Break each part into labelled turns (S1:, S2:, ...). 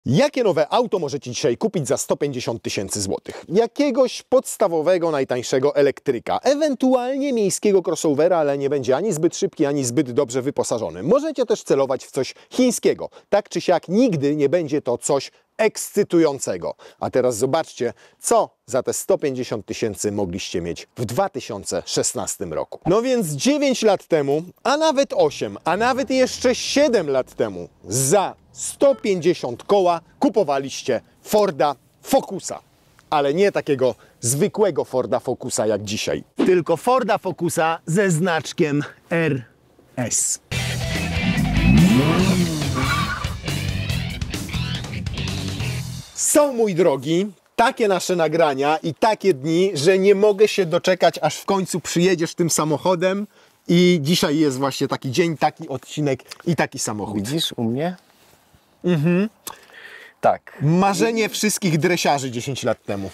S1: Jakie nowe auto możecie dzisiaj kupić za 150 000 złotych? Jakiegoś podstawowego, najtańszego elektryka, ewentualnie miejskiego crossovera, ale nie będzie ani zbyt szybki, ani zbyt dobrze wyposażony. Możecie też celować w coś chińskiego. Tak czy siak nigdy nie będzie to coś ekscytującego. A teraz zobaczcie, co za te 150 000 mogliście mieć w 2016 roku. No więc 9 lat temu, a nawet 8, a nawet jeszcze 7 lat temu za 150 koła kupowaliście Forda Focusa. Ale nie takiego zwykłego Forda Focusa jak dzisiaj, tylko Forda Focusa ze znaczkiem RS. Są, mój drogi, takie nasze nagrania i takie dni, że nie mogę się doczekać, aż w końcu przyjedziesz tym samochodem i dzisiaj jest właśnie taki dzień, taki odcinek i taki samochód.
S2: Widzisz u mnie?
S1: Tak. Marzenie wszystkich dresiarzy 10 lat temu.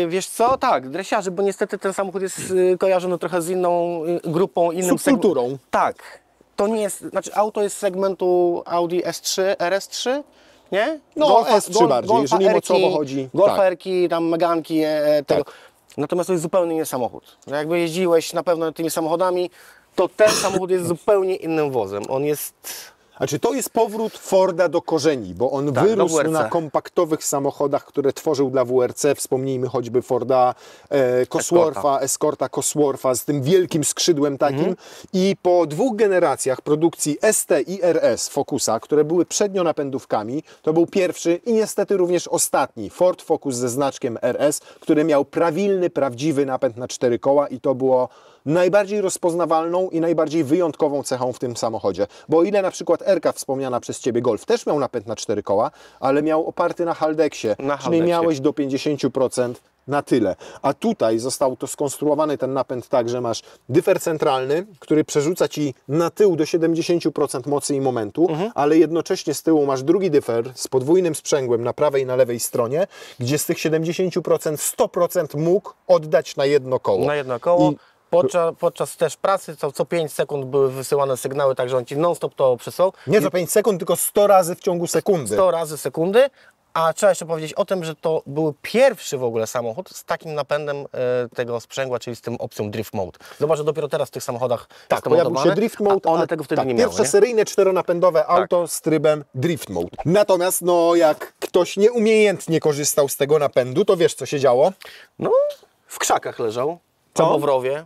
S2: Wiesz co? Tak, dresiarzy, bo niestety ten samochód jest kojarzony trochę z inną grupą, innym
S1: subkulturą.
S2: Tak. To nie jest, znaczy auto jest z segmentu Audi S3, RS3, nie?
S1: No S3 bardziej, jeżeli mocowo chodzi.
S2: Golferki, tam Meganki, tego.
S1: Tak.
S2: Natomiast to jest zupełnie inny samochód. Jakby jeździłeś na pewno tymi samochodami, to ten samochód jest zupełnie innym wozem. On jest...
S1: Znaczy to jest powrót Forda do korzeni, bo on
S2: Tak,
S1: wyrósł na kompaktowych samochodach, które tworzył dla WRC. Wspomnijmy choćby Forda Coswortha, Escorta Coswortha z tym wielkim skrzydłem takim. I po 2 generacjach produkcji ST i RS Focusa, które były przednionapędówkami, to był pierwszy i niestety również ostatni Ford Focus ze znaczkiem RS, który miał prawdziwy napęd na 4 koła i to było najbardziej rozpoznawalną i najbardziej wyjątkową cechą w tym samochodzie. Bo o ile na przykład R-ka wspomniana przez Ciebie Golf też miał napęd na 4 koła, ale miał oparty na Haldexie, czyli miałeś do 50% na tyle. A tutaj został to skonstruowany ten napęd tak, że masz dyfer centralny, który przerzuca Ci na tył do 70% mocy i momentu, ale jednocześnie z tyłu masz drugi dyfer z podwójnym sprzęgłem na prawej i na lewej stronie, gdzie z tych 70% 100% mógł oddać na jedno koło.
S2: Na jedno koło. Podczas też pracy co 5 sekund były wysyłane sygnały, także on Ci non-stop to przysłał.
S1: Nie co 5 sekund, tylko 100 razy w ciągu sekundy.
S2: 100 razy sekundy, a trzeba jeszcze powiedzieć o tym, że to był pierwszy w ogóle samochód z takim napędem tego sprzęgła, czyli z tym opcją Drift Mode. Zobacz, że dopiero teraz w tych samochodach jest to
S1: pojawił się Drift Mode,
S2: a one tego wtedy nie miały.
S1: Pierwsze seryjne 4-napędowe auto z trybem Drift Mode. Natomiast no jak ktoś nieumiejętnie korzystał z tego napędu, to wiesz co się działo?
S2: No, w krzakach leżał. Albo w rowie.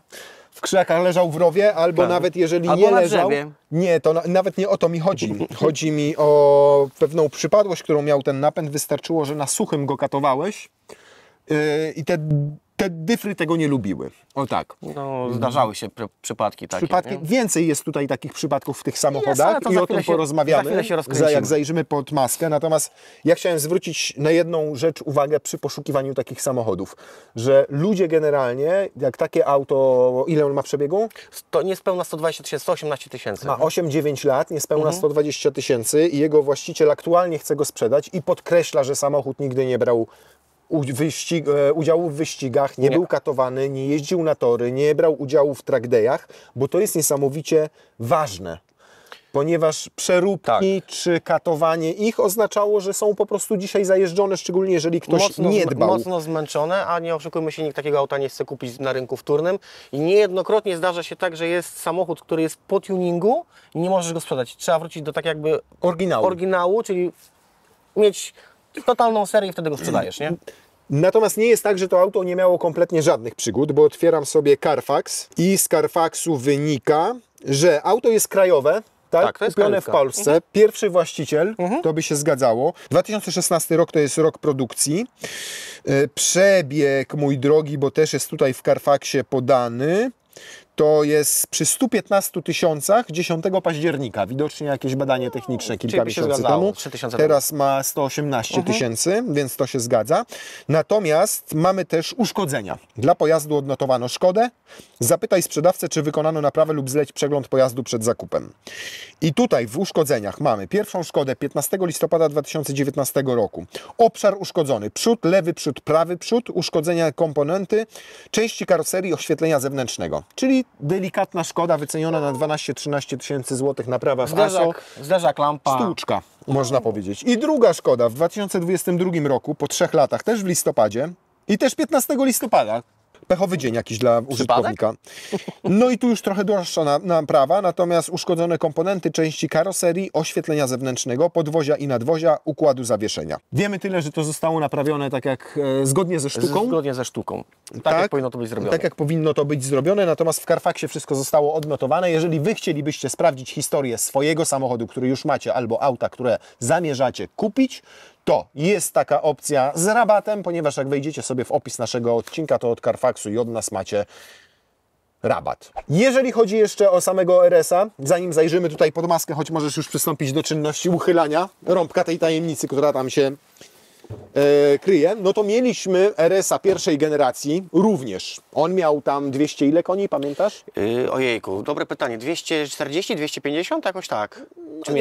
S1: W krzakach leżał w rowie, albo nawet jeżeli nie leżał.
S2: Drzewie.
S1: Nie, to nawet nie o to mi chodzi. Chodzi mi o pewną przypadłość, którą miał ten napęd. Wystarczyło, że na suchym go katowałeś i te dyfry tego nie lubiły. O tak.
S2: No, zdarzały się przypadki takie.
S1: Więcej jest tutaj takich przypadków w tych samochodach i o tym porozmawiamy, jak zajrzymy pod maskę. Natomiast ja chciałem zwrócić na jedną rzecz uwagę przy poszukiwaniu takich samochodów, że ludzie generalnie, jak takie auto, ile on ma przebiegu?
S2: To niespełna 120 000, 118 000.
S1: Ma 8-9 lat, niespełna 120 000 i jego właściciel aktualnie chce go sprzedać i podkreśla, że samochód nigdy nie brał udziału w wyścigach, nie był katowany, nie jeździł na tory, nie brał udziału w track dayach, bo to jest niesamowicie ważne. Ponieważ przeróbki czy katowanie ich oznaczało, że są po prostu dzisiaj zajeżdżone, szczególnie jeżeli ktoś nie dbał.
S2: Mocno zmęczone, a nie oszukujmy się, nikt takiego auta nie chce kupić na rynku wtórnym. I niejednokrotnie zdarza się tak, że jest samochód, który jest po tuningu i nie możesz go sprzedać. Trzeba wrócić do tak jakby oryginału, czyli mieć totalną serię i wtedy go sprzedajesz, nie?
S1: Natomiast nie jest tak, że to auto nie miało kompletnie żadnych przygód, bo otwieram sobie Carfax i z Carfaxu wynika, że auto jest krajowe, tak, to jest kupione w Polsce. Pierwszy właściciel, to by się zgadzało. 2016 rok to jest rok produkcji. Przebieg, mój drogi, bo też jest tutaj w Carfaxie podany. To jest przy 115 000 10 października. Widocznie jakieś badanie techniczne kilka miesięcy temu. Teraz ma 118 000, więc to się zgadza. Natomiast mamy też uszkodzenia. Dla pojazdu odnotowano szkodę. Zapytaj sprzedawcę, czy wykonano naprawę lub zleć przegląd pojazdu przed zakupem. I tutaj w uszkodzeniach mamy pierwszą szkodę 15 listopada 2019 roku. Obszar uszkodzony. Przód, lewy przód, prawy przód. Uszkodzenia komponenty, części karoserii, oświetlenia zewnętrznego. Czyli i delikatna Szkoda wyceniona na 12-13 tysięcy złotych, naprawa w ASO.
S2: Zderzak, lampa.
S1: Sztuczka, można powiedzieć. I druga Szkoda w 2022 roku, po 3 latach, też w listopadzie i też 15 listopada. Pechowy dzień jakiś dla użytkownika. No i tu już trochę droższa naprawa, natomiast uszkodzone komponenty, części karoserii, oświetlenia zewnętrznego, podwozia i nadwozia, układu zawieszenia. Wiemy tyle, że to zostało naprawione tak jak zgodnie ze sztuką.
S2: Zgodnie ze sztuką. Tak jak powinno to być zrobione.
S1: Tak jak powinno to być zrobione, natomiast w Carfaxie wszystko zostało odnotowane. Jeżeli Wy chcielibyście sprawdzić historię swojego samochodu, który już macie, albo auta, które zamierzacie kupić, to jest taka opcja z rabatem, ponieważ jak wejdziecie sobie w opis naszego odcinka, to od Carfaxu i od nas macie rabat. Jeżeli chodzi jeszcze o samego RS-a, zanim zajrzymy tutaj pod maskę, choć możesz już przystąpić do czynności uchylania rąbka tej tajemnicy, która tam się kryje, no to mieliśmy RS-a pierwszej generacji również. On miał tam 200 ile koni, pamiętasz?
S2: Ojejku, dobre pytanie. 240, 250? Jakoś tak.
S1: No,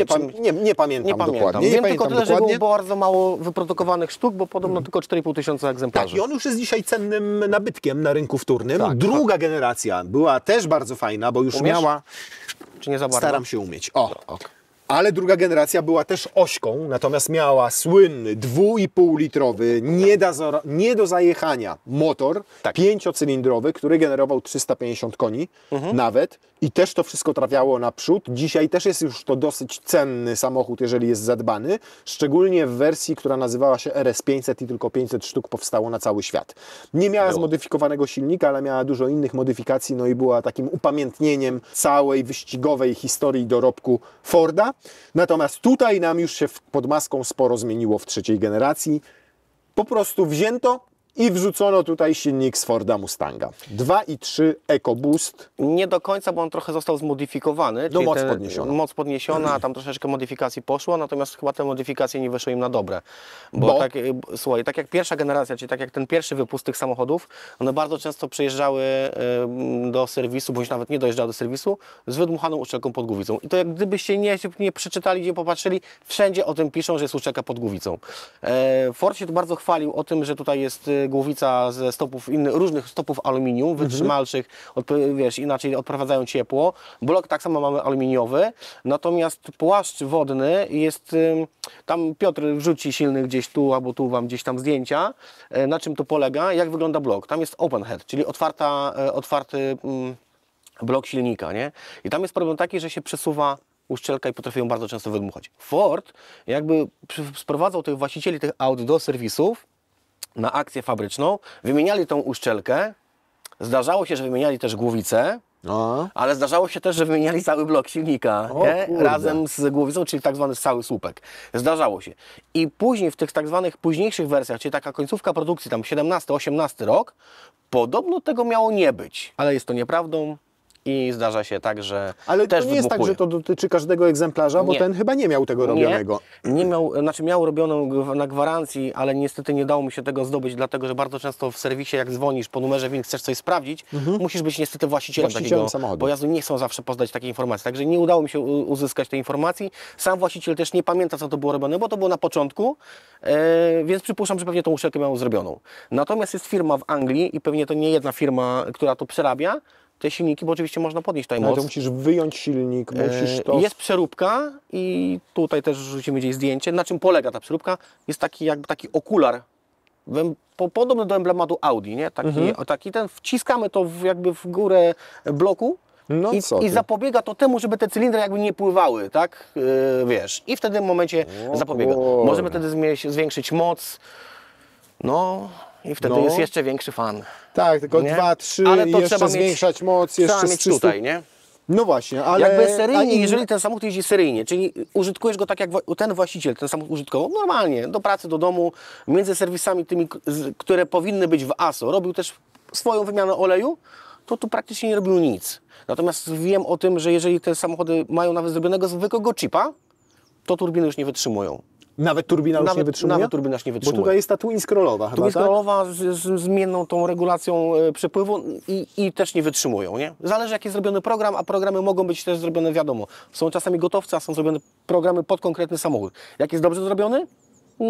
S1: nie pamiętam dokładnie.
S2: Wiem tylko tyle, że było bardzo mało wyprodukowanych sztuk, bo podobno tylko 4,5 tysiąca egzemplarzy.
S1: Tak, i on już jest dzisiaj cennym nabytkiem na rynku wtórnym.
S2: Tak,
S1: Druga generacja była też bardzo fajna, bo już miała...
S2: Czy nie za bardzo?
S1: Staram się umieć. Ale druga generacja była też ośką, natomiast miała słynny 2,5-litrowy, nie do zajechania motor, 5-cylindrowy, który generował 350 koni nawet i też to wszystko trafiało naprzód. Dzisiaj też jest już to dosyć cenny samochód, jeżeli jest zadbany, szczególnie w wersji, która nazywała się RS500 i tylko 500 sztuk powstało na cały świat. Nie miała zmodyfikowanego silnika, ale miała dużo innych modyfikacji, no i była takim upamiętnieniem całej wyścigowej historii dorobku Forda. Natomiast tutaj nam już się pod maską sporo zmieniło w trzeciej generacji. Po prostu wzięto i wrzucono tutaj silnik z Forda Mustanga. 2,3 EcoBoost.
S2: Nie do końca, bo on trochę został zmodyfikowany.
S1: No moc podniesiona.
S2: Moc podniesiona, tam troszeczkę modyfikacji poszło, natomiast chyba te modyfikacje nie wyszły im na dobre. Bo? Tak, słuchaj, tak jak pierwsza generacja, czyli tak jak ten pierwszy wypust tych samochodów, one bardzo często przyjeżdżały do serwisu, bądź nawet nie dojeżdżały do serwisu, z wydmuchaną uszczelką pod głowicą. I to jak gdybyście nie przeczytali, nie popatrzyli, wszędzie o tym piszą, że jest uszczelka pod głowicą. Ford się tu bardzo chwalił o tym, że tutaj jest głowica ze stopów różnych stopów aluminium, wytrzymalszych, wiesz, inaczej odprowadzają ciepło. Blok tak samo mamy aluminiowy, natomiast płaszcz wodny jest, tam Piotr wrzuci silny gdzieś tu, albo tu Wam gdzieś tam zdjęcia, na czym to polega, jak wygląda blok. Tam jest open head, czyli otwarty blok silnika, nie? I tam jest problem taki, że się przesuwa uszczelka i potrafi ją bardzo często wydmuchać. Ford jakby sprowadzał tych właścicieli tych aut do serwisów na akcję fabryczną, wymieniali tą uszczelkę, zdarzało się, że wymieniali też głowicę, ale zdarzało się też, że wymieniali cały blok silnika razem z głowicą, czyli tak zwany cały słupek. Zdarzało się. I później w tych tak zwanych późniejszych wersjach, czyli taka końcówka produkcji, tam 17-18 rok, podobno tego miało nie być, ale jest to nieprawdą. I zdarza się tak, że
S1: ale
S2: też
S1: to nie jest tak, że to dotyczy każdego egzemplarza, bo ten chyba nie miał tego robionego.
S2: Nie miał, znaczy miał robioną na gwarancji, ale niestety nie dało mi się tego zdobyć, dlatego że bardzo często w serwisie, jak dzwonisz po numerze WIN, chcesz coś sprawdzić, musisz być niestety właścicielem takiego
S1: samochodu.
S2: Pojazdu. Nie chcą zawsze poznać takiej informacji, także nie udało mi się uzyskać tej informacji. Sam właściciel też nie pamięta, co to było robione, bo to było na początku, więc przypuszczam, że pewnie tą uszczelkę miał zrobioną. Natomiast jest firma w Anglii i pewnie to nie jedna firma, która to przerabia, te silniki, bo oczywiście można podnieść tutaj moc.
S1: No to musisz wyjąć silnik, musisz to...
S2: Jest przeróbka i tutaj też rzucimy gdzieś zdjęcie. Na czym polega ta przeróbka? Jest taki jakby taki okular, podobny do emblematu Audi, nie? Taki ten, wciskamy to jakby w górę bloku i zapobiega to temu, żeby te cylindry jakby nie pływały, tak? Wiesz, i w tym momencie zapobiega. Możemy wtedy zwiększyć moc, i wtedy jest jeszcze większy fan.
S1: Tak, tylko 2, 3 i jeszcze zwiększać moc, jeszcze
S2: trzeba mieć tutaj, nie?
S1: No właśnie, ale...
S2: Jakby seryjnie, jeżeli ten samochód jeździ seryjnie, czyli użytkujesz go tak jak ten właściciel, ten samochód użytkował normalnie, do pracy, do domu, między serwisami tymi, które powinny być w ASO, robił też swoją wymianę oleju, to tu praktycznie nie robił nic. Natomiast wiem o tym, że jeżeli te samochody mają nawet zrobionego zwykłego chipa, to turbiny już nie wytrzymują.
S1: Nawet turbina już nie wytrzymuje?
S2: Nawet turbina już nie wytrzymuje.
S1: Bo tutaj jest ta twin scrollowa chyba,
S2: twin scrollowa z zmienną tą regulacją przepływu i też nie wytrzymują, nie? Zależy jaki jest zrobiony program, a programy mogą być też zrobione, wiadomo. Są czasami gotowce, a są zrobione programy pod konkretny samochód. Jak jest dobrze zrobiony?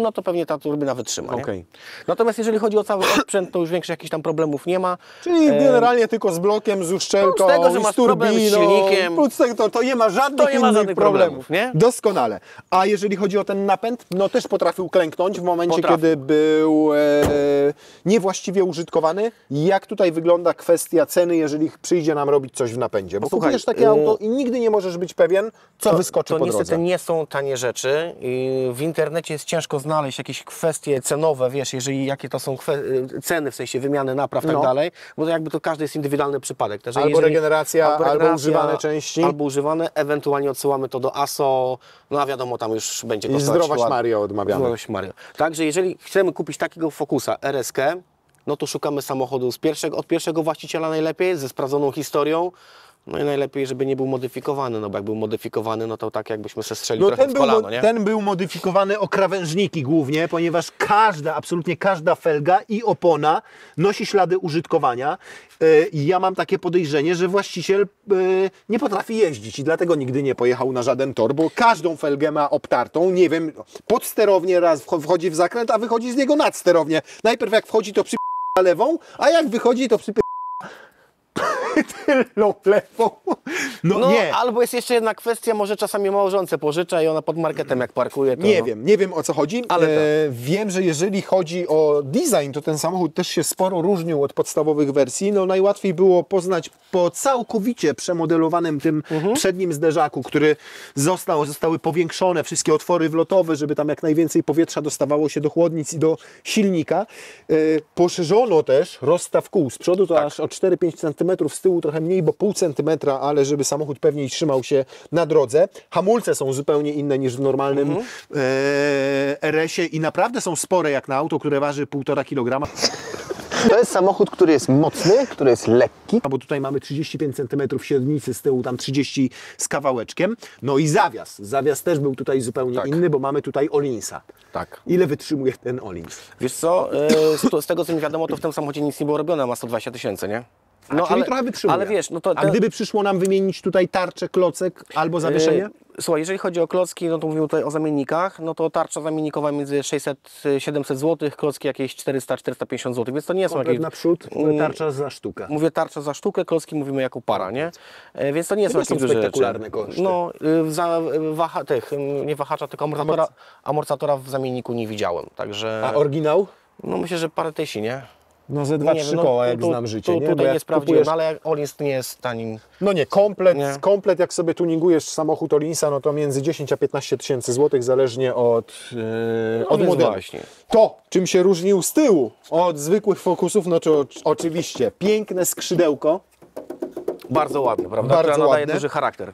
S2: no to pewnie ta turbyna wytrzyma.
S1: Okej.
S2: Nie? Natomiast jeżeli chodzi o cały sprzęt, to już większych jakichś tam problemów nie ma.
S1: Czyli generalnie tylko z blokiem, z uszczelką,
S2: No, z tego, że
S1: i
S2: masz
S1: z turbiną,
S2: problem z silnikiem.
S1: plus tego, to nie ma żadnych innych
S2: żadnych problemów, nie?
S1: Doskonale. A jeżeli chodzi o ten napęd, no też potrafił klęknąć w momencie,
S2: Potrafił.
S1: kiedy był niewłaściwie użytkowany. Jak tutaj wygląda kwestia ceny, jeżeli przyjdzie nam robić coś w napędzie? Bo
S2: Słuchaj,
S1: kupujesz takie auto i nigdy nie możesz być pewien, co wyskoczy
S2: To
S1: po
S2: niestety
S1: drodze.
S2: nie są tanie rzeczy. W internecie jest ciężko znaleźć jakieś kwestie cenowe, wiesz, jeżeli jakie to są ceny, w sensie wymiany napraw i tak
S1: No.
S2: dalej, bo to jakby to każdy jest indywidualny przypadek. Także
S1: Albo regeneracja, albo używane części.
S2: Albo używane, ewentualnie odsyłamy to do ASO, no a wiadomo, tam już będzie
S1: I
S2: kosztować
S1: zdrowaś
S2: ładnie.
S1: Mario odmawiamy.
S2: Zdrowaś Mario. Także jeżeli chcemy kupić takiego Focusa RSK, no to szukamy samochodu od pierwszego właściciela najlepiej, ze sprawdzoną historią. No i najlepiej, żeby nie był modyfikowany, no bo jak był modyfikowany, no to tak jakbyśmy se strzeli trochę w kolano, nie?
S1: ten był modyfikowany o krawężniki głównie, ponieważ absolutnie każda felga i opona nosi ślady użytkowania. I ja mam takie podejrzenie, że właściciel nie potrafi jeździć i dlatego nigdy nie pojechał na żaden tor, bo każdą felgę ma obtartą, nie wiem, pod sterownię raz wchodzi w zakręt, a wychodzi z niego nad sterownię. Najpierw jak wchodzi, to przyp***a lewą, a jak wychodzi, to tylną lewą.
S2: No,
S1: nie.
S2: albo jest jeszcze jedna kwestia, może czasami małżonce pożycza i ona pod marketem jak parkuje, to
S1: Nie wiem o co chodzi,
S2: Ale
S1: wiem, że jeżeli chodzi o design, to ten samochód też się sporo różnił od podstawowych wersji. No najłatwiej było poznać po całkowicie przemodelowanym tym przednim zderzaku, który zostały powiększone wszystkie otwory wlotowe, żeby tam jak najwięcej powietrza dostawało się do chłodnic i do silnika. Poszerzono też rozstaw kół z przodu, to aż o 4-5 cm, z tyłu trochę mniej, bo pół centymetra, ale żeby samochód pewniej trzymał się na drodze. Hamulce są zupełnie inne niż w normalnym RS-ie i naprawdę są spore jak na auto, które waży 1,5 kg.
S3: To jest samochód, który jest mocny, który jest lekki.
S1: Bo tutaj mamy 35 cm średnicy, z tyłu tam 30 z kawałeczkiem. No i zawias. Zawias też był tutaj zupełnie inny, bo mamy tutaj Olinsa.
S2: Tak.
S1: Ile wytrzymuje ten Olins?
S2: Wiesz co, z tego co mi wiadomo, to w tym samochodzie nic nie było robione, ma 120 000, nie?
S1: No, czyli trochę wytrzymuje.
S2: Ale wiesz, no to...
S1: A gdyby przyszło nam wymienić tutaj tarczę, klocek albo zawieszenie?
S2: Słuchaj, jeżeli chodzi o klocki, no to mówimy tutaj o zamiennikach, no to tarcza zamiennikowa między 600-700 zł, klocki jakieś 400-450 zł, więc to nie są
S1: Komplet
S2: jakieś...
S1: naprzód, tarcza za sztukę.
S2: Mówię tarcza za sztukę, klocki mówimy jako para, nie? Więc to nie są
S1: nie
S2: jakieś
S1: są
S2: duże
S1: spektakularne
S2: rzeczy.
S1: koszty.
S2: No, nie wahacza, tylko amortyzatora w zamienniku nie widziałem, także...
S1: A oryginał?
S2: No myślę, że parę tysięcy, nie?
S1: No ze
S2: Nie
S1: 2-3
S2: wiem,
S1: koła, jak znam życie. Nie? Bo
S2: Tutaj
S1: jak
S2: nie sprawdziłem,
S1: kupujesz...
S2: no, ale Olins nie jest tanim.
S1: No nie, komplet jak sobie tuningujesz samochód Olinsa, no to między 10 a 15 tysięcy złotych, zależnie od
S2: więc
S1: modelu.
S2: właśnie.
S1: To, czym się różnił z tyłu od zwykłych Focusów, no to oczywiście piękne skrzydełko,
S2: Bardzo ładny, prawda?
S1: Bardzo
S2: Która nadaje
S1: ładne.
S2: duży charakter.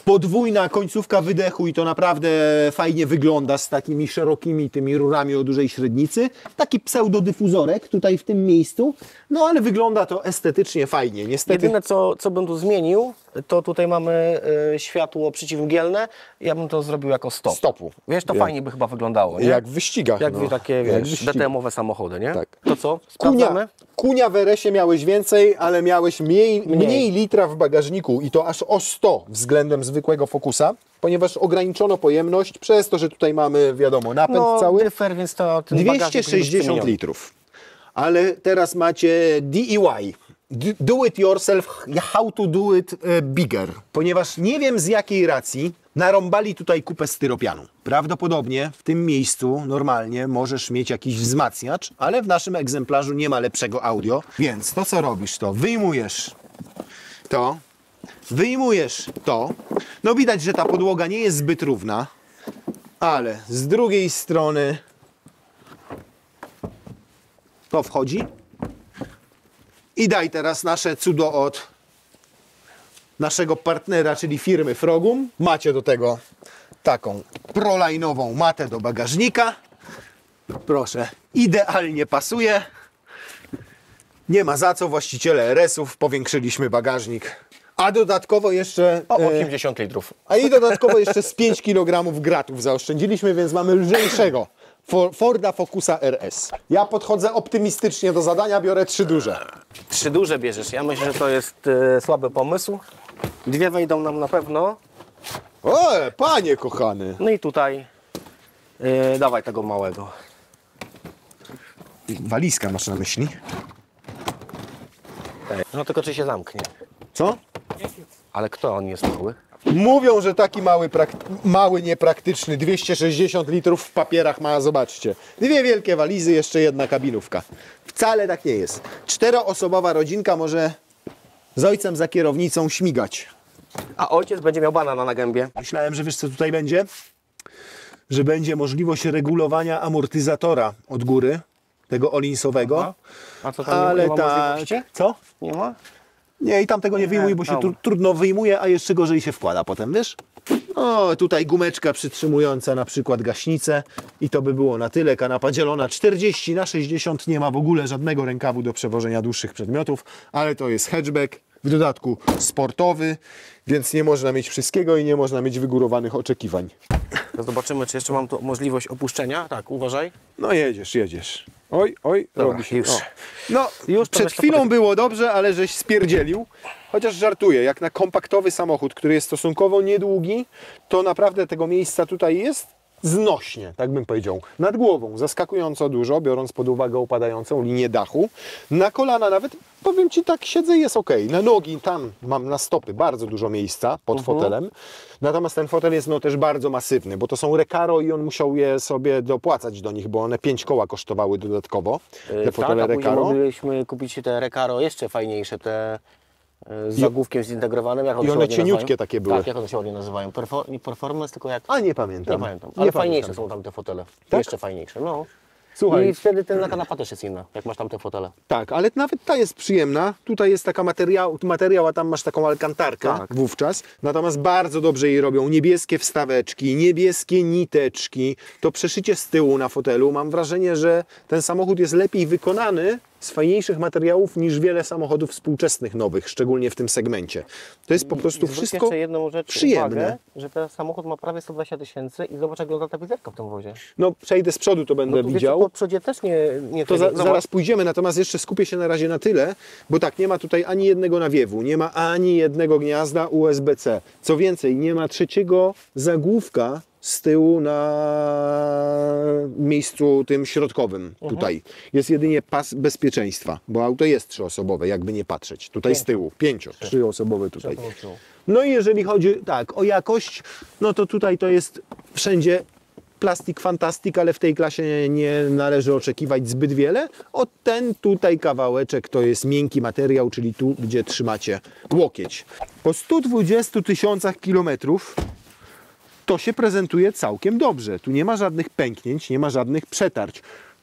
S1: podwójna końcówka wydechu i to naprawdę fajnie wygląda z takimi szerokimi tymi rurami o dużej średnicy. Taki pseudodyfuzorek tutaj w tym miejscu, no ale wygląda to estetycznie fajnie. Niestety
S2: Jedyne co bym tu zmienił, to tutaj mamy światło przeciwmgielne. Ja bym to zrobił jako stop.
S1: stopu.
S2: Wiesz, to fajnie by chyba wyglądało, nie?
S1: Jak w wyścigach.
S2: Jak
S1: no.
S2: takie,
S1: Jak
S2: wiesz,
S1: wyścigach.
S2: DTM-owe samochody, nie?
S1: Tak.
S2: To co? Sprawdzamy?
S1: Kunia w RS-ie miałeś więcej, ale miałeś mniej litra w bagażniku i to aż o 100 względem zwykłego Focusa, ponieważ ograniczono pojemność przez to, że tutaj mamy, wiadomo, napęd
S2: No,
S1: cały.
S2: dyfer, więc to ten bagażnik musi być
S1: 260
S2: przemieniony.
S1: litrów. Ale teraz macie DIY. Do it yourself, how to do it bigger. Ponieważ nie wiem z jakiej racji narąbali tutaj kupę styropianu. Prawdopodobnie w tym miejscu normalnie możesz mieć jakiś wzmacniacz, ale w naszym egzemplarzu nie ma lepszego audio. Więc to co robisz, to wyjmujesz to. No widać, że ta podłoga nie jest zbyt równa, ale z drugiej strony to wchodzi. I daj teraz nasze cudo od naszego partnera, czyli firmy Frogum. Macie do tego taką proline'ową matę do bagażnika. Proszę, idealnie pasuje. Nie ma za co, właściciele RS-ów, powiększyliśmy bagażnik. A dodatkowo jeszcze...
S2: O 80 litrów.
S1: A i dodatkowo jeszcze z 5 kg gratów zaoszczędziliśmy, więc mamy lżejszego Forda Focusa RS. Ja podchodzę optymistycznie do zadania, biorę 3 duże.
S2: 3 duże bierzesz. Ja myślę, że to jest słaby pomysł. 2 wejdą nam na pewno.
S1: O, panie kochany.
S2: No i tutaj Dawaj tego małego.
S1: Walizka masz na myśli?
S2: No tylko czy się zamknie.
S1: Co?
S2: Ale kto on jest mały?
S1: Mówią, że taki mały, niepraktyczny, 260 litrów w papierach ma, zobaczcie. Dwie wielkie walizy, jeszcze jedna kabinówka. Wcale tak nie jest. 4-osobowa rodzinka może z ojcem za kierownicą śmigać.
S2: A ojciec będzie miał banana na gębie.
S1: Myślałem, że wiesz co tutaj będzie? Że będzie możliwość regulowania amortyzatora od góry, tego olinsowego.
S2: Aha. A co tam
S1: Ale
S2: nie ma
S1: tak.
S2: możliwości?
S1: Co?
S2: Nie ma?
S1: Nie, i tam tego nie wyjmuj, bo się
S2: dobra.
S1: trudno wyjmuje, a jeszcze gorzej się wkłada potem, wiesz? O, tutaj gumeczka przytrzymująca na przykład gaśnicę i to by było na tyle. Kanapa dzielona 40/60, nie ma w ogóle żadnego rękawu do przewożenia dłuższych przedmiotów, ale to jest hatchback, w dodatku sportowy, więc nie można mieć wszystkiego i nie można mieć wygórowanych oczekiwań.
S2: To zobaczymy, czy jeszcze mam tu możliwość opuszczenia. Tak, uważaj.
S1: No jedziesz. Oj,
S2: Dobra,
S1: robi się.
S2: już.
S1: O. No,
S2: Już to
S1: przed
S2: reszta
S1: chwilą
S2: potem.
S1: było dobrze, ale żeś spierdzielił. Chociaż żartuję, jak na kompaktowy samochód, który jest stosunkowo niedługi, to naprawdę tego miejsca tutaj jest znośnie, tak bym powiedział. Nad głową zaskakująco dużo, biorąc pod uwagę opadającą linię dachu. Na kolana nawet, powiem Ci tak, siedzę jest ok. Na nogi, tam mam na stopy bardzo dużo miejsca pod fotelem. Natomiast ten fotel jest no też bardzo masywny, bo to są Recaro i on musiał je sobie dopłacać do nich, bo one 5 koła kosztowały dodatkowo, te fotele
S2: tak, a później
S1: Recaro.
S2: mogliśmy kupić te Recaro jeszcze fajniejsze, te z zagłówkiem zintegrowanym. Jak
S1: I
S2: się
S1: one
S2: ładnie
S1: cieniutkie
S2: nazywają?
S1: takie były.
S2: Tak, jak one się ładnie nazywają? Nie Performance, tylko jak...
S1: A nie pamiętam.
S2: Nie pamiętam, ale
S1: Nie
S2: fajniejsze
S1: pamiętam.
S2: są tam te fotele.
S1: Tak?
S2: Jeszcze fajniejsze, no.
S1: Słuchaj.
S2: I wtedy ten kanapa też jest inna, jak masz tam te fotele.
S1: Tak, ale nawet ta jest przyjemna. Tutaj jest taka materiał, a tam masz taką alkantarkę
S2: Tak.
S1: wówczas. Natomiast bardzo dobrze jej robią niebieskie wstaweczki, niebieskie niteczki. To przeszycie z tyłu na fotelu. Mam wrażenie, że ten samochód jest lepiej wykonany z fajniejszych materiałów niż wiele samochodów współczesnych nowych, szczególnie w tym segmencie. To jest po prostu
S2: Zwróć
S1: wszystko
S2: jeszcze jedną rzecz
S1: przyjemne.
S2: uwagę, że ten samochód ma prawie 120 tysięcy i zobacz, jak wygląda ta widzerka w tym wozie.
S1: No przejdę z przodu, to będę
S2: No tu wiesz,
S1: widział.
S2: po przodzie też nie
S1: To
S2: zobacz.
S1: zaraz pójdziemy, natomiast jeszcze skupię się na razie na tyle, bo tak, nie ma tutaj ani jednego nawiewu, nie ma ani jednego gniazda USB-C. Co więcej, nie ma trzeciego zagłówka z tyłu na miejscu tym środkowym tutaj. Jest jedynie pas bezpieczeństwa, bo auto jest 3-osobowe, jakby nie patrzeć. Tutaj z tyłu, 3-osobowe tutaj. No i jeżeli chodzi tak o jakość, no to tutaj to jest wszędzie plastik fantastik, ale w tej klasie nie należy oczekiwać zbyt wiele. O ten tutaj kawałeczek to jest miękki materiał, czyli tu, gdzie trzymacie łokieć. Po 120 000 kilometrów to się prezentuje całkiem dobrze. Tu nie ma żadnych pęknięć, nie ma żadnych przetarć.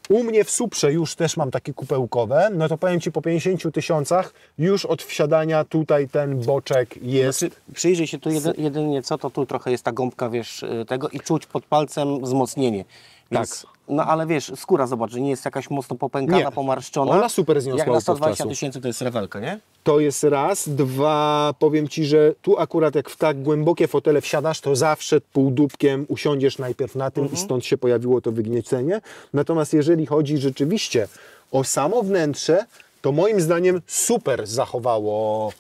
S1: U mnie w Suprze już też mam takie kupełkowe, no to powiem Ci, po 50 000 już od wsiadania tutaj ten boczek jest.
S2: Znaczy, przyjrzyj się tu jedynie co, to tu trochę jest ta gąbka, wiesz, tego i czuć pod palcem wzmocnienie. Więc,
S1: Tak.
S2: No ale wiesz, skóra, zobacz, że nie jest jakaś mocno popękana,
S1: Nie.
S2: pomarszczona.
S1: Ona super zniosła
S2: Jak na
S1: upływ
S2: 120
S1: czasu.
S2: 000 to jest rewelka, nie?
S1: To jest raz. Dwa, powiem Ci, że tu akurat jak w tak głębokie fotele wsiadasz, to zawsze półdubkiem usiądziesz najpierw na tym i stąd się pojawiło to wygniecenie. Natomiast jeżeli chodzi rzeczywiście o samo wnętrze, to moim zdaniem super zachowało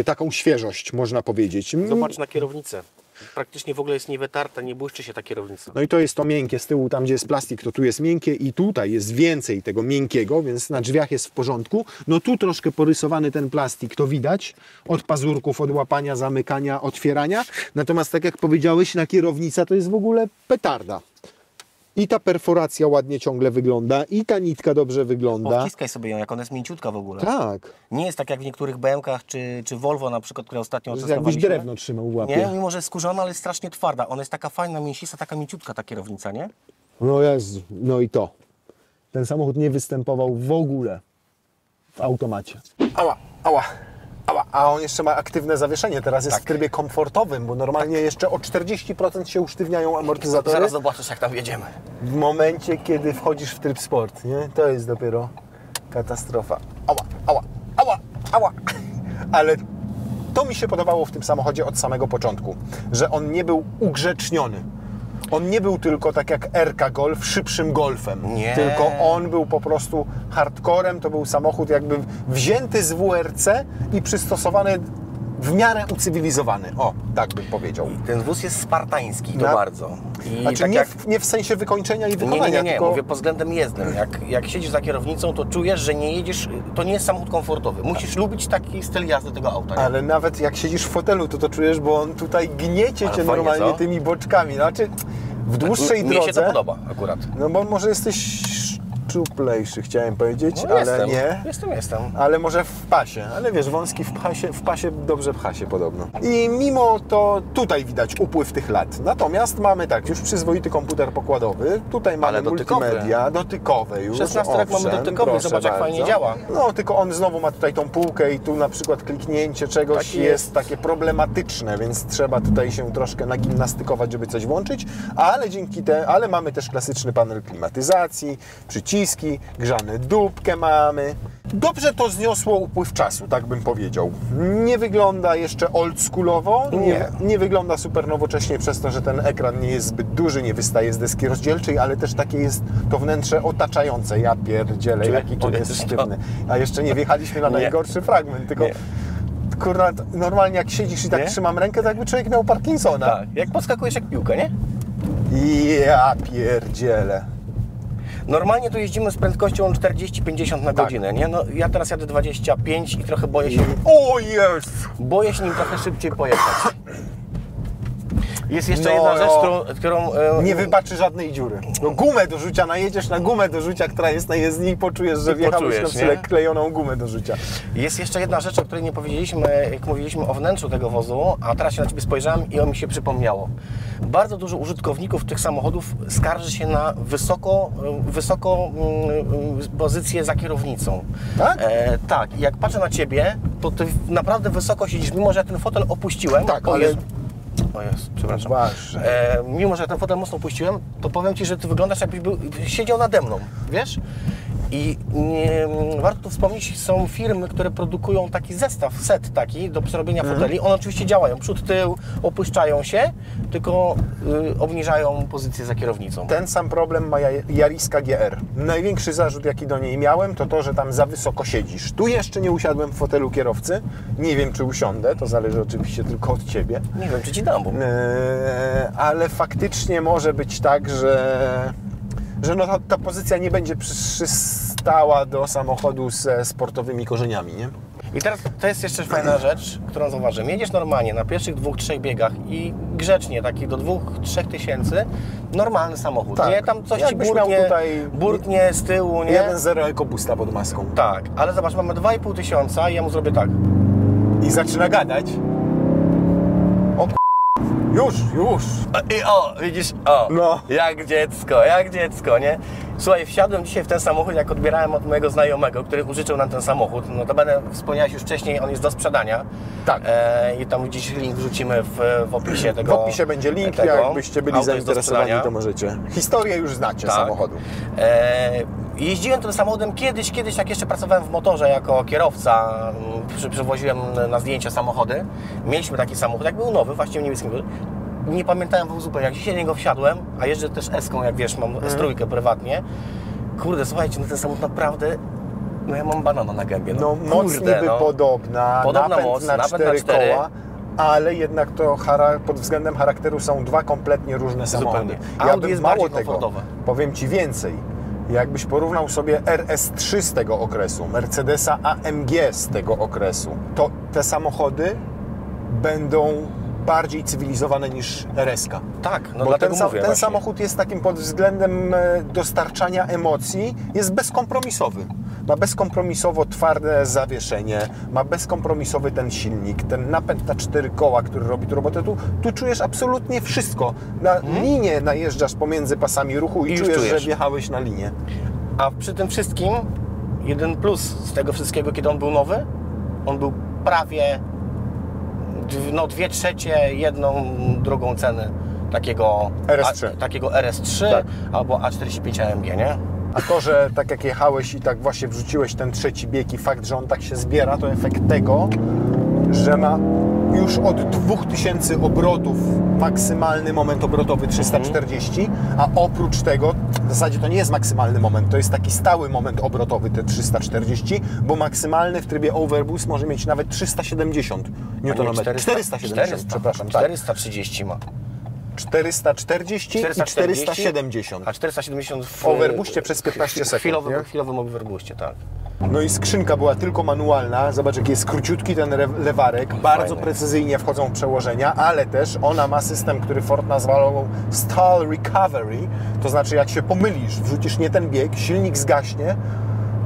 S1: taką świeżość, można powiedzieć.
S2: Zobacz na kierownicę. Praktycznie w ogóle jest niewytarta, nie błyszczy się ta kierownica.
S1: No i to jest to miękkie z tyłu, tam gdzie jest plastik, to tu jest miękkie i tutaj jest więcej tego miękkiego, więc na drzwiach jest w porządku. No tu troszkę porysowany ten plastik, to widać, od pazurków, od łapania, zamykania, otwierania. Natomiast tak jak powiedziałeś, na kierownica to jest w ogóle petarda. I ta perforacja ładnie ciągle wygląda, i ta nitka dobrze wygląda.
S2: Wciskaj sobie ją, jak ona jest mięciutka w ogóle.
S1: Tak,
S2: Nie jest tak jak w niektórych BMW-kach czy Volvo na przykład, które ostatnio
S1: jakbyś
S2: testowaliśmy.
S1: drewno trzymał w łapie.
S2: Nie, mimo że jest skórzona, ale jest strasznie twarda. Ona jest taka fajna, mięsista, taka mięciutka ta kierownica, nie?
S1: No Jezu, no i to. Ten samochód nie występował w ogóle w automacie. Ała, ała, ała. A on jeszcze ma aktywne zawieszenie, teraz jest w trybie komfortowym, bo normalnie jeszcze o 40% się usztywniają amortyzatory.
S2: Zaraz zobaczysz, jak tam jedziemy.
S1: W momencie, kiedy wchodzisz w tryb sport, nie? To jest dopiero katastrofa. Ała, ała, ała, ała. Ale to mi się podobało w tym samochodzie od samego początku, że on nie był ugrzeczniony. On nie był tylko tak jak R-ka Golf, szybszym Golfem.
S2: Nie.
S1: Tylko on był po prostu hardcorem, to był samochód jakby wzięty z WRC i przystosowany w miarę ucywilizowany. O, tak bym powiedział.
S2: Ten wóz jest spartański, to
S1: Na-
S2: bardzo. I
S1: Znaczy
S2: tak
S1: nie w sensie wykończenia i wykonania,
S2: nie,
S1: tylko...
S2: mówię pod względem jezdnym. Jak siedzisz za kierownicą, to czujesz, że nie jedziesz, to nie jest samochód komfortowy. Musisz lubić taki styl jazdy tego auta. Nie?
S1: Ale nawet jak siedzisz w fotelu, to czujesz, bo on tutaj gniecie
S2: Ale
S1: cię
S2: fajnie,
S1: normalnie
S2: co?
S1: tymi boczkami. Znaczy, w dłuższej
S2: Mnie
S1: drodze...
S2: się to podoba akurat.
S1: No bo może jesteś szczuplejszy, chciałem powiedzieć,
S2: No,
S1: ale nie.
S2: Jestem.
S1: Ale może w pasie, ale wiesz, wąski w pasie dobrze pcha się podobno. I mimo to tutaj widać upływ tych lat. Natomiast mamy tak, już przyzwoity komputer pokładowy, tutaj mamy
S2: Ale dotykowy.
S1: multimedia, dotykowe już.
S2: 16 rok mamy
S1: owszem,
S2: dotykowy,
S1: proszę
S2: zobacz jak
S1: bardzo.
S2: fajnie działa.
S1: No tylko on znowu ma tutaj tą półkę i tu na przykład kliknięcie czegoś
S2: Tak
S1: jest
S2: jest.
S1: takie problematyczne, więc trzeba tutaj się troszkę nagimnastykować, żeby coś włączyć, ale mamy też klasyczny panel klimatyzacji, przyciski, grzane dupkę mamy. Dobrze to zniosło upływ czasu, tak bym powiedział. Nie wygląda jeszcze oldschoolowo, nie wygląda super nowocześnie przez to, że ten ekran nie jest zbyt duży, nie wystaje z deski rozdzielczej, ale też takie jest to wnętrze otaczające. Ja pierdzielę, jaki to jest sztywny. A jeszcze nie wjechaliśmy na najgorszy fragment, tylko kurwa, normalnie jak siedzisz i tak trzymam rękę, to jakby człowiek miał Parkinsona.
S2: Tak, jak podskakujesz jak piłkę, nie?
S1: Ja pierdzielę.
S2: Normalnie tu jeździmy z prędkością 40-50 na godzinę, nie? No, ja teraz jadę 25 i trochę boję się...
S1: O jest!
S2: Boję się nim trochę szybciej pojechać. Jest jeszcze
S1: No,
S2: jedna rzecz, którą
S1: nie wybaczy żadnej dziury. No, gumę do rzucia, najedziesz na gumę do rzucia, która jest na jezdni i poczujesz, że wjechałeś na przyle klejoną gumę do rzucia.
S2: Jest jeszcze jedna rzecz, o której nie powiedzieliśmy, jak mówiliśmy o wnętrzu tego wozu, a teraz się na Ciebie spojrzałem i mi się przypomniało. Bardzo dużo użytkowników tych samochodów skarży się na wysoko pozycję za kierownicą.
S1: Tak?
S2: Tak. I jak patrzę na Ciebie, to Ty naprawdę wysoko siedzisz, mimo że ja ten fotel opuściłem.
S1: Tak,
S2: o
S1: ale...
S2: Jezu. O Jezu, przepraszam. Mimo że ten fotel mocno opuściłem, to powiem Ci, że Ty wyglądasz jakbyś siedział nade mną, wiesz? I warto tu wspomnieć, są firmy, które produkują taki zestaw, set taki do przerobienia foteli. One oczywiście działają przód, tył, opuszczają się, tylko obniżają pozycję za kierownicą.
S1: Ten sam problem ma Jariska GR. Największy zarzut, jaki do niej miałem, to, że tam za wysoko siedzisz. Tu jeszcze nie usiadłem w fotelu kierowcy. Nie wiem, czy usiądę, to zależy oczywiście tylko od Ciebie.
S2: Nie wiem, czy Ci dam, bo...
S1: Ale faktycznie może być tak, że no ta pozycja nie będzie przystała do samochodu ze sportowymi korzeniami, nie?
S2: I teraz to jest jeszcze fajna rzecz, którą zauważyłem. Jedziesz normalnie na pierwszych 2-3 biegach i grzecznie, taki do 2-3 tysięcy, normalny samochód.
S1: Tak.
S2: Nie, tam coś Ci
S1: Jakbyś miał tutaj
S2: burknie z tyłu, nie?
S1: 1.0 EcoBoosta pod maską.
S2: Tak, ale zobacz, mamy 2,5 tysiąca i ja mu zrobię tak.
S1: I zaczyna gadać. O Już.
S2: I o, widzisz, o,
S1: No.
S2: jak dziecko, nie? Słuchaj, wsiadłem dzisiaj w ten samochód, jak odbierałem od mojego znajomego, który użyczył nam ten samochód. No to będę, wspomniałeś już wcześniej, on jest do sprzedania.
S1: Tak.
S2: I tam gdzieś link wrzucimy w opisie tego.
S1: W opisie będzie link, jakbyście byli
S2: Auto jest do
S1: zainteresowani,
S2: sprzedania.
S1: to możecie. Historię już znacie
S2: Tak.
S1: samochodu.
S2: Jeździłem tym samochodem kiedyś, jak jeszcze pracowałem w motorze jako kierowca, przywoziłem na zdjęcia samochody. Mieliśmy taki samochód, jak był nowy, właśnie w niebieskim. Nie pamiętałem go zupełnie, jak dzisiaj do niego wsiadłem, a jeżdżę też S-ką, jak wiesz, mam S3 prywatnie. Kurde, słuchajcie, no ten samochód naprawdę, no ja mam banana na gębie.
S1: No moc niby podobna, napęd
S2: moc,
S1: na
S2: napęd
S1: 4
S2: na 4.
S1: koła, ale jednak to pod względem charakteru są dwa kompletnie różne samochody.
S2: Zupełnie.
S1: Ja
S2: Audi
S1: bym
S2: jest
S1: mało
S2: bardziej
S1: tego,
S2: komfortowe.
S1: powiem Ci więcej. Jakbyś porównał sobie RS3 z tego okresu, Mercedesa AMG z tego okresu, to te samochody będą bardziej cywilizowane niż RS-ka.
S2: Tak, no
S1: Bo
S2: dlatego
S1: ten
S2: mówię właśnie.
S1: samochód jest takim pod względem dostarczania emocji, jest bezkompromisowy. Ma bezkompromisowo twarde zawieszenie, ma bezkompromisowy ten silnik, ten napęd na 4 koła, który robi tu robotę. Tu czujesz absolutnie wszystko. Na linię najeżdżasz pomiędzy pasami ruchu i czujesz, że wjechałeś na linię.
S2: A przy tym wszystkim, jeden plus z tego wszystkiego, kiedy on był nowy, on był prawie 2/3, 1/2 ceny takiego
S1: RS3.
S2: takiego RS3
S1: Tak.
S2: albo A45 AMG, nie?
S1: A to, że tak jak jechałeś i tak właśnie wrzuciłeś ten trzeci bieg i fakt, że on tak się zbiera, to efekt tego, że ma już od 2000 obrotów maksymalny moment obrotowy 340, a oprócz tego W zasadzie to nie jest maksymalny moment, to jest taki stały moment obrotowy, te 340, bo maksymalny w trybie overboost może mieć nawet 370 Nm. 470, przepraszam.
S2: 430 ma.
S1: 440 i 470.
S2: A 470
S1: W overboostie przez 15 sekund.
S2: Chwilowym overboostie, tak.
S1: No i skrzynka była tylko manualna. Zobacz, jaki jest króciutki ten lewarek. Bardzo precyzyjnie wchodzą przełożenia, ale też ona ma system, który Ford nazwał Stall Recovery. To znaczy, jak się pomylisz, wrzucisz nie ten bieg, silnik zgaśnie,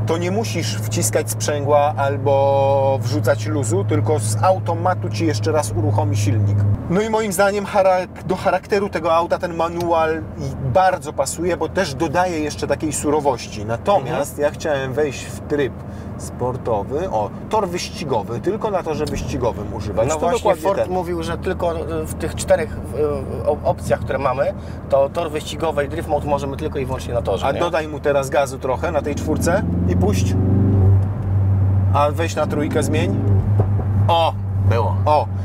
S1: to nie musisz wciskać sprzęgła albo wrzucać luzu, tylko z automatu Ci jeszcze raz uruchomi silnik. No i moim zdaniem do charakteru tego auta ten manual bardzo pasuje, bo też dodaje jeszcze takiej surowości. Natomiast ja chciałem wejść w tryb sportowy, tor wyścigowy, tylko na torze wyścigowym używać.
S2: No
S1: to
S2: właśnie Ford mówił, że tylko w tych 4 opcjach, które mamy, to tor wyścigowy i drift mode możemy tylko i wyłącznie na torze.
S1: A dodaj mu teraz gazu trochę na tej 4 i puść. A weź na 3, zmień.
S2: Było.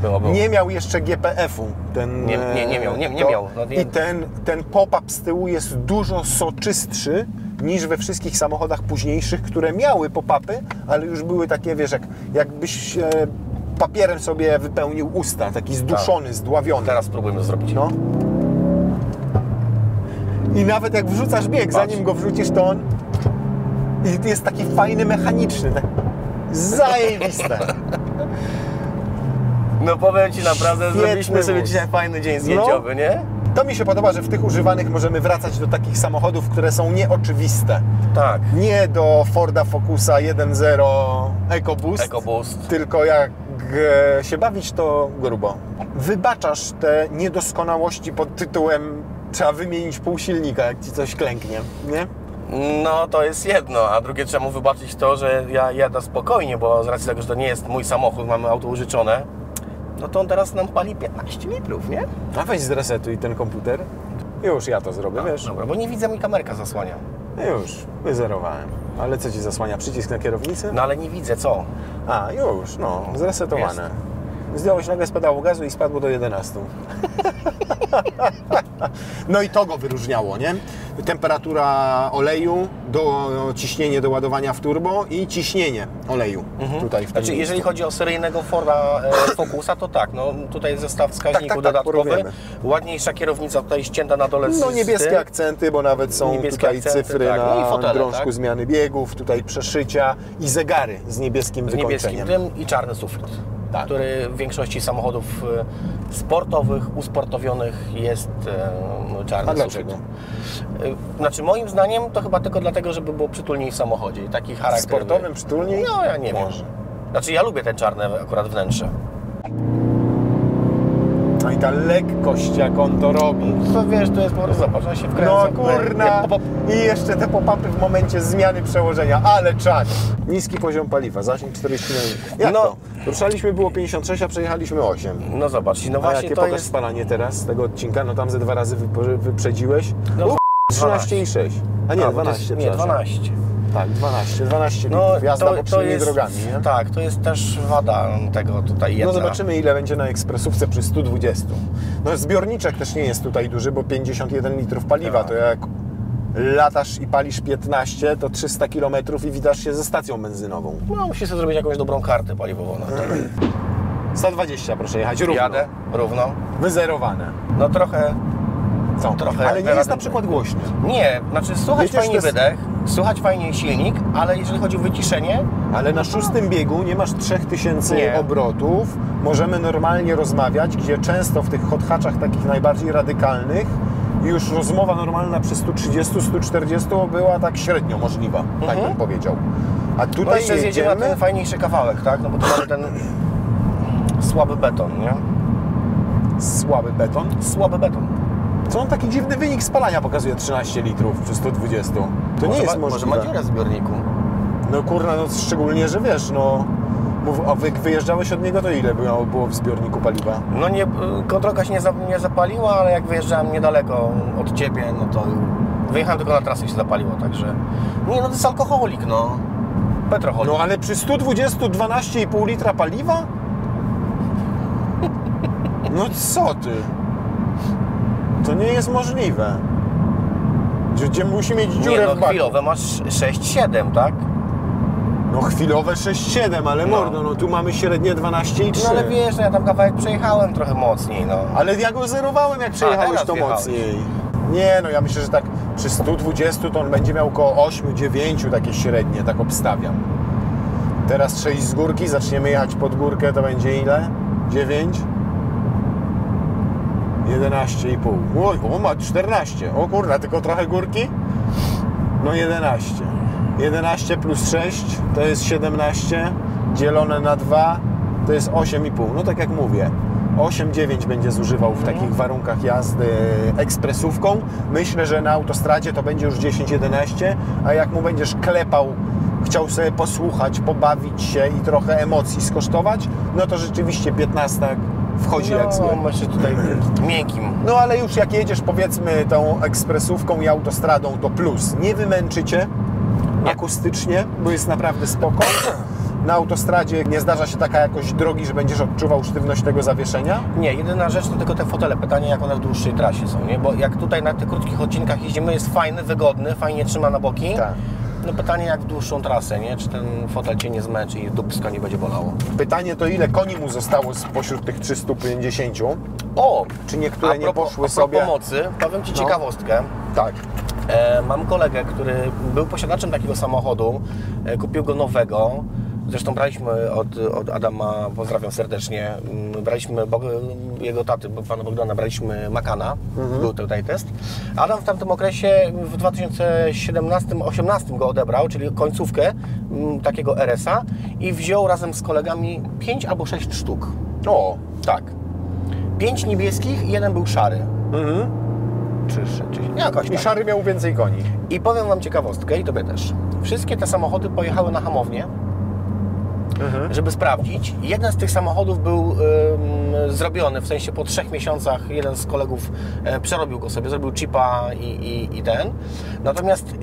S2: Było.
S1: Nie miał jeszcze GPF-u.
S2: Nie miał. No,
S1: I ten pop-up z tyłu jest dużo soczystszy niż we wszystkich samochodach późniejszych, które miały pop-upy, ale już były takie, wiesz, jakbyś papierem sobie wypełnił usta, taki zduszony, zdławiony.
S2: Teraz spróbujmy zrobić.
S1: No. I nawet jak wrzucasz bieg, zanim go wrzucisz, to on jest taki fajny, mechaniczny. Tak zajebiste.
S2: No powiem Ci naprawdę, zrobiliśmy sobie dzisiaj fajny dzień zdjęciowy, nie?
S1: To mi się podoba, że w tych używanych możemy wracać do takich samochodów, które są nieoczywiste.
S2: Tak.
S1: Nie do Forda Focusa 1.0 EcoBoost, tylko jak się bawić, to grubo. Wybaczasz te niedoskonałości pod tytułem trzeba wymienić pół silnika, jak Ci coś klęknie, nie?
S2: No to jest jedno, a drugie trzeba mu wybaczyć to, że ja jadę spokojnie, bo z racji tego, że to nie jest mój samochód, mamy auto użyczone, no to on teraz nam pali 15 litrów, nie?
S1: A weź zresetuj ten komputer. Już ja to zrobię, wiesz?
S2: Dobra, bo nie widzę, mi kamerka zasłania.
S1: Już, wyzerowałem. Ale co Ci zasłania? Przycisk na kierownicy?
S2: No ale nie widzę, co?
S1: A, już, no, zresetowane. Zdjąłeś nagle z pedału gazu i spadło do 11. No i to go wyróżniało, nie? Temperatura oleju, ciśnienie do ładowania w turbo i ciśnienie oleju tutaj w tym
S2: Znaczy, jeżeli chodzi o seryjnego Forda Focusa, to tak, no tutaj jest zestaw wskaźników
S1: tak,
S2: dodatkowy,
S1: porównujemy.
S2: Ładniejsza kierownica tutaj ścięta na dole z
S1: No niebieskie akcenty, bo nawet są
S2: Niebieskie
S1: tutaj
S2: akcenty,
S1: cyfry
S2: tak. No i
S1: na
S2: fotele,
S1: drążku
S2: tak?
S1: zmiany biegów, tutaj przeszycia i zegary z niebieskim wykończeniem.
S2: tym i czarny sufit,
S1: Tak.
S2: który w większości samochodów sportowych, usportowionych jest czarny
S1: A
S2: sufit.
S1: dlaczego?
S2: Znaczy moim zdaniem to chyba tylko dlatego, żeby było przytulniej w samochodzie. Taki charakter.
S1: Sportowym przytulniej?
S2: No ja nie wiem.
S1: Może.
S2: Znaczy ja lubię te czarne akurat wnętrze.
S1: No i ta lekkość, jak on to robi.
S2: To wiesz, to jest po prostu, zobacz, on się wkręca.
S1: No kurna! I jeszcze te pop-upy w momencie zmiany przełożenia, ale czad! Niski poziom paliwa, zasięg 40 km. Jak
S2: No.
S1: to? Ruszaliśmy było 56, a przejechaliśmy 8.
S2: No zobacz, no
S1: A
S2: właśnie
S1: jakie
S2: to
S1: pokaż
S2: jest...
S1: spalanie teraz z tego odcinka? No tam ze 2 razy wyprzedziłeś.
S2: No,
S1: 13 i 6. A nie,
S2: bo to
S1: 12,
S2: jest, nie,
S1: przepraszam.
S2: 12.
S1: Tak, 12
S2: No,
S1: litrów. Jazda bocznymi drogami, nie?
S2: Tak, to jest też wada tego tutaj jedna.
S1: No zobaczymy, ile będzie na ekspresówce przy 120. No zbiorniczek też nie jest tutaj duży, bo 51 litrów paliwa,
S2: Tak.
S1: to jak latasz i palisz 15, to 300 km i witasz się ze stacją benzynową.
S2: No, musisz sobie zrobić jakąś dobrą kartę paliwową na to.
S1: 120 proszę jechać, równo.
S2: Jadę równo.
S1: Wyzerowane.
S2: No trochę...
S1: Co?
S2: Trochę
S1: Ale nie jest na przykład głośny.
S2: Nie, znaczy słuchać
S1: Wiecie, że
S2: fajnie
S1: to jest-
S2: wydech, słuchać fajnie silnik, ale jeżeli chodzi o wyciszenie,
S1: Ale na 6. biegu nie masz 3000
S2: Nie.
S1: obrotów. Możemy normalnie rozmawiać, gdzie często w tych hot hatchach takich najbardziej radykalnych już rozmowa normalna przy 130-140 była tak średnio możliwa, tak bym powiedział. A
S2: no
S1: tutaj
S2: jeszcze zjedziemy na ten
S1: jedziemy...
S2: fajniejszy kawałek, tak? No bo to mamy ten słaby beton, nie?
S1: Słaby beton.
S2: Słaby beton.
S1: Co on taki dziwny wynik spalania pokazuje 13 litrów przy 120? To nie jest
S2: Może
S1: możliwe.
S2: ma dziurę w zbiorniku.
S1: No kurna, no szczególnie, że wiesz, no... A wyjeżdżałeś od niego, to ile było w zbiorniku paliwa?
S2: No nie, kontrolka się nie zapaliła, ale jak wyjeżdżałem niedaleko od Ciebie, no to wyjechałem tylko na trasę i się zapaliło, także... Nie, no to jest alkoholik, no. Petroholik.
S1: No ale przy 120 12,5 litra paliwa? No co ty? To nie jest możliwe. Gdzie musi mieć dziurę
S2: Nie, no
S1: w baku.
S2: chwilowe masz 6,7, tak?
S1: No chwilowe 6,7, ale mordo, no tu mamy średnie 12,3.
S2: No ale wiesz, no ja tam kawałek przejechałem trochę mocniej, no.
S1: Ale ja go zerowałem, jak przejechałeś
S2: teraz
S1: to
S2: wjechałeś.
S1: mocniej. Nie, no ja myślę, że tak przy 120 to on będzie miał około 8-9 takie średnie, tak obstawiam. Teraz 6 z górki, zaczniemy jechać pod górkę, to będzie ile? 9? 11,5. Oj, o, ma 14. O kurna, tylko trochę górki? No 11. 11 plus 6 to jest 17, dzielone na 2 to jest 8,5. No tak jak mówię, 8-9 będzie zużywał w takich warunkach jazdy ekspresówką. Myślę, że na autostradzie to będzie już 10-11, a jak mu będziesz klepał, chciał sobie posłuchać, pobawić się i trochę emocji skosztować, no to rzeczywiście 15 wchodzi jak złe.
S2: No, myślę tutaj miękkim.
S1: No ale już jak jedziesz powiedzmy tą ekspresówką i autostradą to plus. Nie wymęczycie akustycznie, bo jest naprawdę spoko. Na autostradzie nie zdarza się taka jakość drogi, że będziesz odczuwał sztywność tego zawieszenia.
S2: Nie, jedyna rzecz to tylko te fotele. Pytanie, jak one w dłuższej trasie są, nie? Bo jak tutaj na tych krótkich odcinkach jeździmy, jest fajny, wygodny, fajnie trzyma na boki.
S1: Tak.
S2: No pytanie, jak w dłuższą trasę, nie? Czy ten fotel Cię nie zmęczy i dupsko nie będzie bolało.
S1: Pytanie to ile koni mu zostało spośród tych 350?
S2: O!
S1: Czy niektóre nie poszły sobie?
S2: pomocy, powiem Ci
S1: No.
S2: ciekawostkę.
S1: Tak.
S2: Mam kolegę, który był posiadaczem takiego samochodu, kupił go nowego. Zresztą braliśmy od Adama, pozdrawiam serdecznie, braliśmy jego taty, pana Bogdana, braliśmy Makana, był tutaj test. Adam w tamtym okresie, w 2017-18 go odebrał, czyli końcówkę takiego RS-a i wziął razem z kolegami 5 albo 6 sztuk.
S1: O,
S2: Tak. 5 niebieskich i jeden był szary. Czy jakoś
S1: i
S2: tak.
S1: szary miał więcej koni.
S2: I powiem Wam ciekawostkę, i Tobie też. Wszystkie te samochody pojechały na hamownię, żeby sprawdzić. Jeden z tych samochodów był zrobiony, w sensie po 3 miesiącach jeden z kolegów przerobił go sobie, zrobił chipa i ten. Natomiast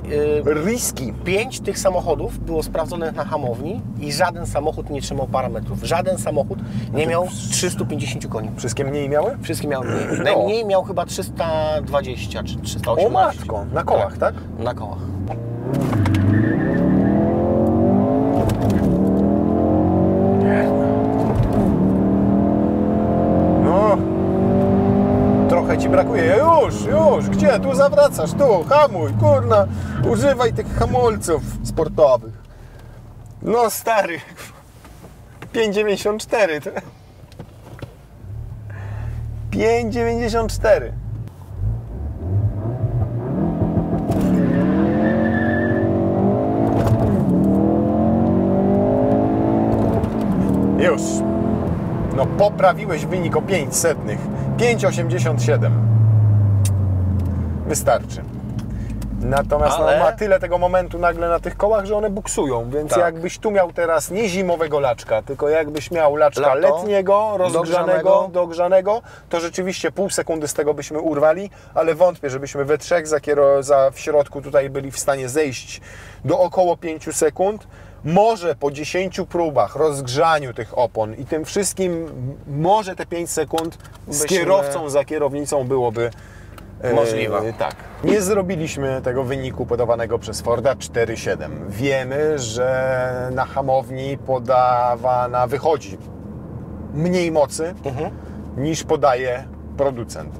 S1: Riski.
S2: 5 tych samochodów było sprawdzonych na hamowni i żaden samochód nie trzymał parametrów. Żaden samochód nie miał 350 koni.
S1: Wszystkie mniej miały?
S2: Wszystkie miały mniej. Najmniej miał chyba 320 czy 318.
S1: O matko, na kołach, tak?
S2: Na kołach.
S1: No, trochę Ci brakuje. Już, gdzie? Tu zawracasz, tu, hamuj, kurna, używaj tych hamulców sportowych. No stary, 5,94 to... 5,94. Już. No poprawiłeś wynik o 500. 5,87. Wystarczy. Natomiast
S2: Ale-
S1: no, ma tyle tego momentu nagle na tych kołach, że one buksują, więc
S2: Tak.
S1: jakbyś tu miał teraz nie zimowego laczka, tylko jakbyś miał laczka
S2: Lato,
S1: letniego, rozgrzanego,
S2: dogrzanego.
S1: dogrzanego, to rzeczywiście pół sekundy z tego byśmy urwali, ale wątpię, żebyśmy we trzech w środku tutaj byli w stanie zejść do około 5 sekund. Może po 10 próbach, rozgrzaniu tych opon i tym wszystkim, może te 5 sekund z
S2: Byśmy-
S1: kierowcą za kierownicą byłoby
S2: Możliwe.
S1: tak. Nie zrobiliśmy tego wyniku podawanego przez Forda 4,7. Wiemy, że na hamowni podawana wychodzi mniej mocy niż podaje producent.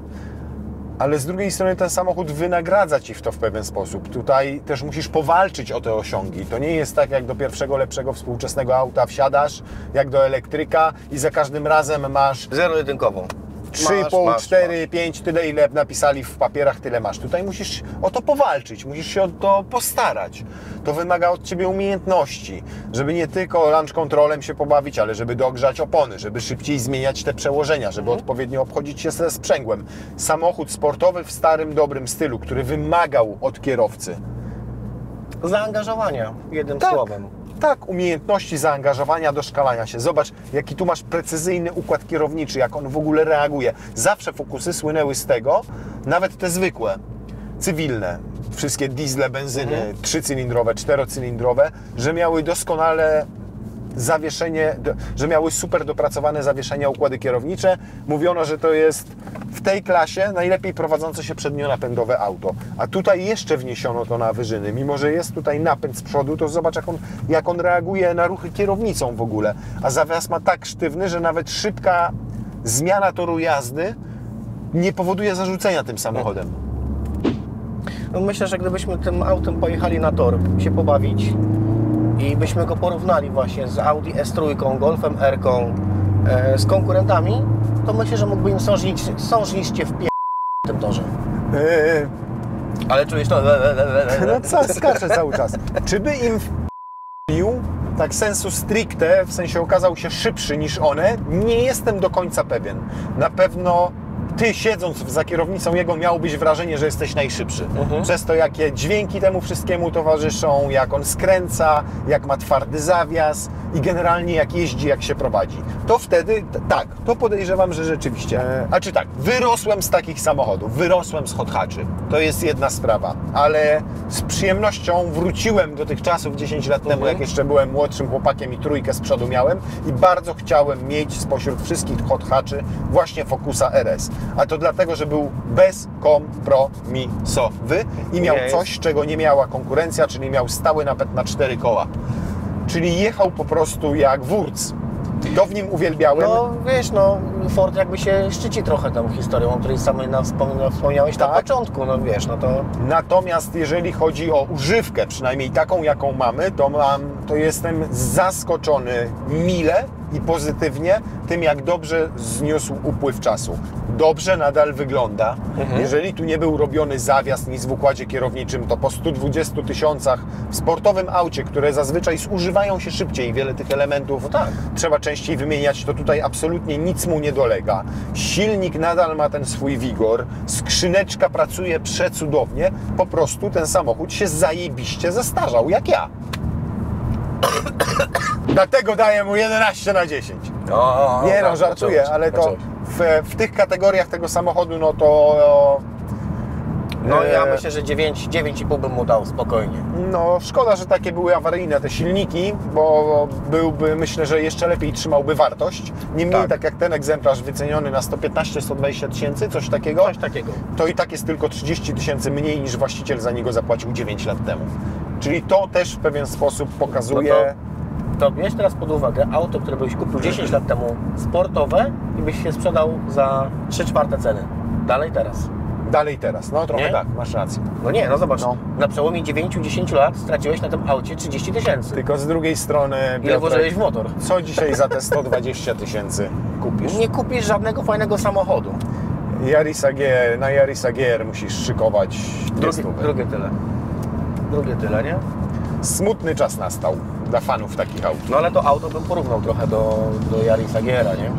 S1: Ale z drugiej strony ten samochód wynagradza Ci w to w pewien sposób. Tutaj też musisz powalczyć o te osiągi. To nie jest tak jak do pierwszego, lepszego współczesnego auta wsiadasz, jak do elektryka i za każdym razem masz
S2: Zero-jedynkową.
S1: 3,5, 4, 5, tyle ile napisali w papierach, tyle masz. Tutaj musisz o to powalczyć, musisz się o to postarać. To wymaga od Ciebie umiejętności, żeby nie tylko launch controlem się pobawić, ale żeby dogrzać opony, żeby szybciej zmieniać te przełożenia, żeby odpowiednio obchodzić się ze sprzęgłem. Samochód sportowy w starym, dobrym stylu, który wymagał od kierowcy
S2: Zaangażowania, jednym
S1: Tak.
S2: słowem.
S1: Tak, umiejętności zaangażowania, doszkalania się. Zobacz, jaki tu masz precyzyjny układ kierowniczy, jak on w ogóle reaguje. Zawsze Focusy słynęły z tego, nawet te zwykłe, cywilne, wszystkie diesle, benzyny, 3-cylindrowe, 4-cylindrowe, że miały doskonale zawieszenie, że miały super dopracowane zawieszenia, układy kierownicze. Mówiono, że to jest w tej klasie najlepiej prowadzące się przednionapędowe auto. A tutaj jeszcze wniesiono to na wyżyny. Mimo że jest tutaj napęd z przodu, to zobacz jak on reaguje na ruchy kierownicą w ogóle. A zawias ma tak sztywny, że nawet szybka zmiana toru jazdy nie powoduje zarzucenia tym samochodem.
S2: No myślę, że gdybyśmy tym autem pojechali na tor się pobawić i byśmy go porównali właśnie z Audi S3, Golfem R-ką, z konkurentami, to myślę, że mógłby im sążniście w tym torze. Ale czujesz to?
S1: No co, skacze cały czas. Czy by im wpił, tak sensu stricte, w sensie okazał się szybszy niż one? Nie jestem do końca pewien. Na pewno ty, siedząc za kierownicą jego, miałbyś wrażenie, że jesteś najszybszy. Przez to, jakie dźwięki temu wszystkiemu towarzyszą, jak on skręca, jak ma twardy zawias i generalnie jak jeździ, jak się prowadzi. To wtedy, tak, to podejrzewam, że rzeczywiście. A czy tak, wyrosłem z takich samochodów, wyrosłem z hot hatchy. To jest jedna sprawa, ale z przyjemnością wróciłem do tych czasów 10 lat temu, jak jeszcze byłem młodszym chłopakiem i trójkę z przodu miałem i bardzo chciałem mieć spośród wszystkich hot hatchy właśnie Focusa RS. A to dlatego, że był bezkompromisowy i miał coś, czego nie miała konkurencja, czyli miał stały napęd na 4 koła. Czyli jechał po prostu jak wurc. To w nim uwielbiałem.
S2: No wiesz, no Ford jakby się szczyci trochę tą historią, o której sam wspomniałeś na początku, no wiesz, no to...
S1: Natomiast jeżeli chodzi o używkę, przynajmniej taką, jaką mamy, to jestem zaskoczony mile i pozytywnie tym, jak dobrze zniósł upływ czasu. Dobrze nadal wygląda. Jeżeli tu nie był robiony zawias nic w układzie kierowniczym, to po 120 000 w sportowym aucie, które zazwyczaj zużywają się szybciej, wiele tych elementów trzeba częściej wymieniać, to tutaj absolutnie nic mu nie dolega. Silnik nadal ma ten swój wigor, skrzyneczka pracuje przecudownie, po prostu ten samochód się zajebiście zestarzał, jak ja. Dlatego daję mu 11/10. Nie no, żartuję, ale to w tych kategoriach tego samochodu, no to...
S2: No ja myślę, że 9,5 bym mu dał spokojnie.
S1: No szkoda, że takie były awaryjne te silniki, bo myślę, że jeszcze lepiej trzymałby wartość. Niemniej tak jak ten egzemplarz wyceniony na 115-120 tysięcy, coś takiego, to i tak jest tylko 30 000 mniej niż właściciel za niego zapłacił 9 lat temu. Czyli to też w pewien sposób pokazuje...
S2: To bierz teraz pod uwagę auto, które byś kupił 10 lat temu, sportowe i byś się sprzedał za 3/4 ceny. Dalej teraz, no trochę tak, masz rację. No nie, no zobacz, na przełomie 9-10 lat straciłeś na tym aucie 30 000.
S1: Tylko z drugiej strony...
S2: Ile włożyłeś w motor?
S1: Co dzisiaj za te 120 000 kupisz?
S2: Nie kupisz żadnego fajnego samochodu.
S1: Na Yarisa GR musisz szykować
S2: Drugie tyle, nie?
S1: Smutny czas nastał dla fanów takich aut.
S2: No ale to auto bym porównał trochę do Yarisa GR-a, nie?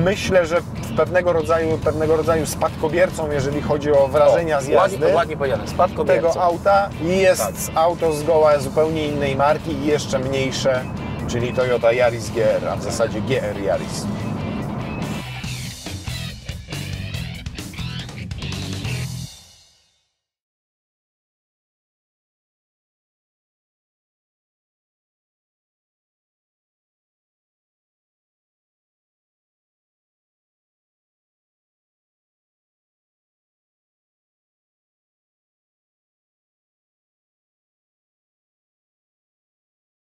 S1: Myślę, że pewnego rodzaju spadkobiercą, jeżeli chodzi o wrażenia z jazdy
S2: ładnie powiedziane, spadkobiercą
S1: tego auta, jest auto zgoła zupełnie innej marki i jeszcze mniejsze, czyli Toyota Yaris GR, a w zasadzie GR Yaris.